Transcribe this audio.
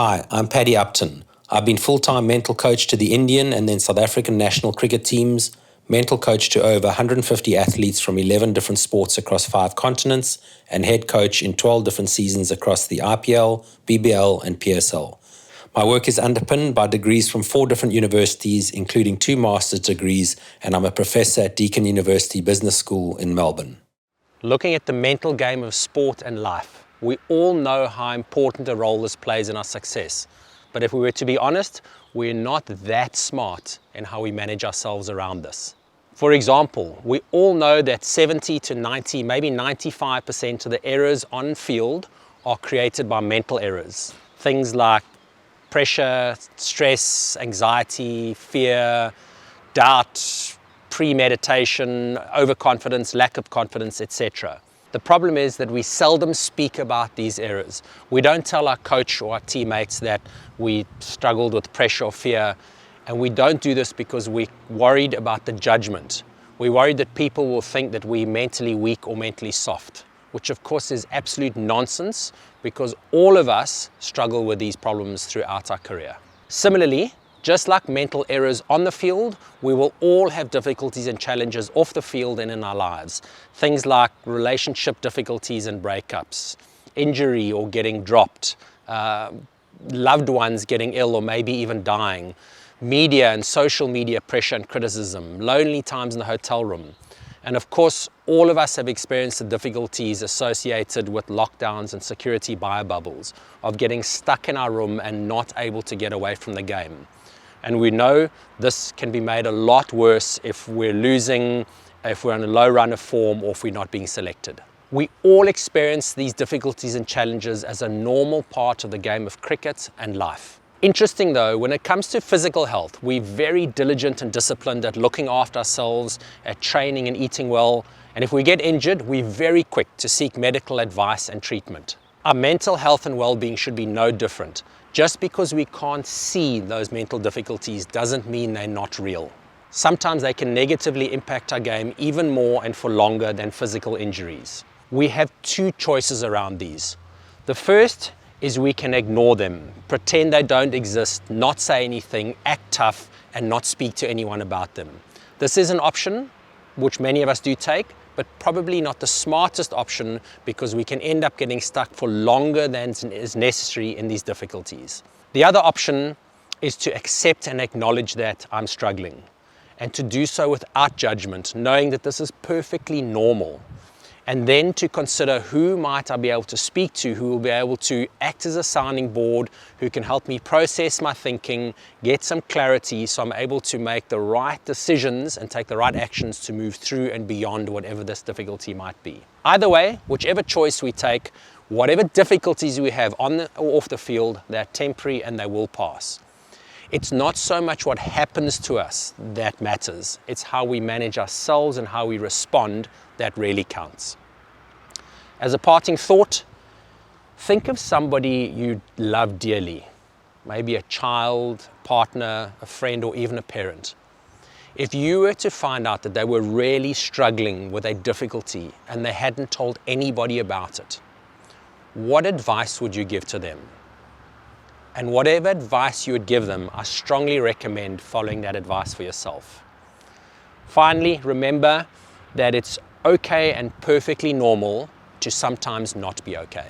Hi, I'm Paddy Upton. I've been full-time mental coach to the Indian and then South African national cricket teams, mental coach to over 150 athletes from 11 different sports across 5 continents, and head coach in 12 different seasons across the IPL, BBL, and PSL. My work is underpinned by degrees from 4 different universities, including 2 master's degrees, and I'm a professor at Deakin University Business School in Melbourne. Looking at the mental game of sport and life, we all know how important a role this plays in our success. But if we were to be honest, we're not that smart in how we manage ourselves around this. For example, we all know that 70 to 90, maybe 95% of the errors on field are created by mental errors. Things like pressure, stress, anxiety, fear, doubt, premeditation, overconfidence, lack of confidence, etc. The problem is that we seldom speak about these errors. We don't tell our coach or our teammates that we struggled with pressure or fear, and we don't do this because we're worried about the judgment. We're worried that people will think that we're mentally weak or mentally soft, which of course is absolute nonsense because all of us struggle with these problems throughout our career. Similarly, just like mental errors on the field, we will all have difficulties and challenges off the field and in our lives. Things like relationship difficulties and breakups, injury or getting dropped, loved ones getting ill or maybe even dying, media and social media pressure and criticism, lonely times in the hotel room. And of course, all of us have experienced the difficulties associated with lockdowns and security biobubbles, of getting stuck in our room and not able to get away from the game. And we know this can be made a lot worse if we're losing, if we're on a low run of form, or if we're not being selected. We all experience these difficulties and challenges as a normal part of the game of cricket and life. Interesting though, when it comes to physical health, we're very diligent and disciplined at looking after ourselves, at training and eating well. And if we get injured, we're very quick to seek medical advice and treatment. Our mental health and well-being should be no different. Just because we can't see those mental difficulties doesn't mean they're not real. Sometimes they can negatively impact our game even more and for longer than physical injuries. We have 2 choices around these. The first is we can ignore them, pretend they don't exist, not say anything, act tough, and not speak to anyone about them. This is an option which many of us do take, but probably not the smartest option because we can end up getting stuck for longer than is necessary in these difficulties. The other option is to accept and acknowledge that I'm struggling, and to do so without judgment, knowing that this is perfectly normal. And then to consider who might I be able to speak to, who will be able to act as a sounding board, who can help me process my thinking, get some clarity so I'm able to make the right decisions and take the right actions to move through and beyond whatever this difficulty might be. Either way, whichever choice we take, whatever difficulties we have on or off the field, they're temporary and they will pass. It's not so much what happens to us that matters, it's how we manage ourselves and how we respond that really counts. As a parting thought, think of somebody you love dearly, maybe a child, partner, a friend, or even a parent. If you were to find out that they were really struggling with a difficulty and they hadn't told anybody about it, what advice would you give to them? And whatever advice you would give them, I strongly recommend following that advice for yourself. Finally, remember that it's okay and perfectly normal to sometimes not be okay.